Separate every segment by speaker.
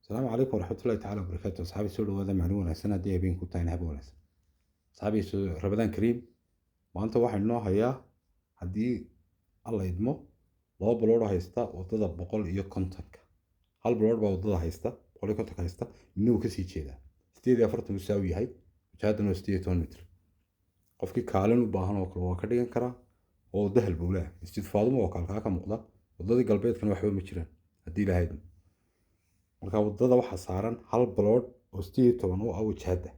Speaker 1: السلام عليكم ورحمة الله تعالى وبركاته. أصحابي سولو هذا معلومة السنة دي بين كنت أنا هبوا ناس. أصحابي رمضان كريم. وأنت واحد نوع هيا هدي الله يدمه. لو بلور هيستا وضد بقول إياه كونتك. هل بلور بوضد هيستا بقول كونتك هيستا منو كسي كذا. استيدي أفرت مساوي هاي وشهادة إنه استيدي 2 متر. قفكي كالن وباهن وكروا كردين كرا وده البوله استفاضة موكل كاكا مقدار وضد قلبيت كانوا وحبوا مترين هدي لهيدم. marka wadada waxa saaran hal blood oo 18 oo awood jahada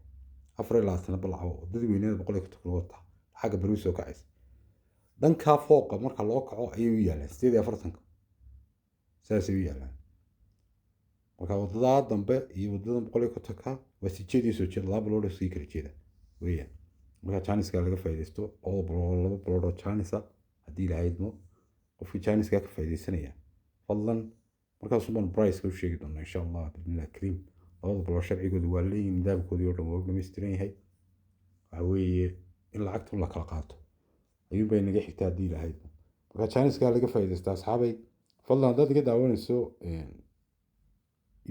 Speaker 1: 24 balcaw wadadii weyneed 100 wata xagga baruus oo kacis dhanka fooqa marka loo kaco ayuu yaalaan 48 saas ayuu yaalaan marka wadada dambe iyo wadada 100 ka waa si jeedii soo jeed laba blood oo sii kala jeeda weeyaan marka Chinese-ka laga faa'iideysto oo laba blood oo Chinese hadii la haydmo qofkii Chinese-ka ka faa'iideysanaya fadlan markaas uban price ka sheegi doona insha Allah bismillah kareem labada bolo sharcigoodu waa leeyihiin nidaamkoodu oo dhan waa dhameystiran yahay waxa weeye in lacagta la kala qaato ayuu bay naga xigtaa hadii lahayd marka Chinese-ka laga faa'iideysta asxaabay fadlan haddaad iga daawanayso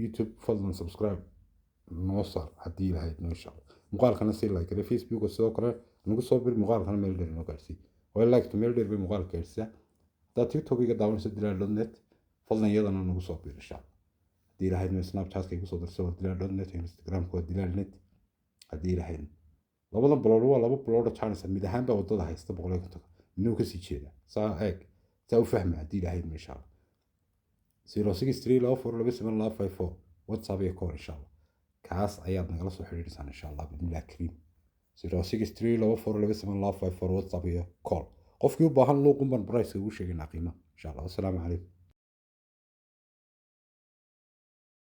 Speaker 1: YouTube fadlan subscribe noo saar hadii lahayd insha Allah muuqaalkana si like garay Facebook sidoo kale nagu soo bir muuqaalkana meel dheer noo gaarsiin way like to meel dheer bay muuqaalka gaarsiisaa haddaad TikTok iga daawanayso dilaal.net فضلا يلا أنا نقصه بير إن شاء الله هدي له هيد من سناب شات كي يقصه درسه دلال دوت نت انستغرام كود دلال نت هدي له هيد لابد بلورو لابد بلورو تشانس ميدا هم بوضد هاي استبقوا لك منو كسي كذا صار هيك سو فهم هدي له هيد إن شاء الله 063 لا 4 لبس من الله 54 واتساب يكون إن شاء الله كاس أياد نقلص وحرير إن شاء الله بإذن الله كريم 063 لا 4 لبس من الله 54 واتساب يكون قف يبقى هاللوقم من برايس وش يجينا قيمة إن شاء الله. السلام عليكم.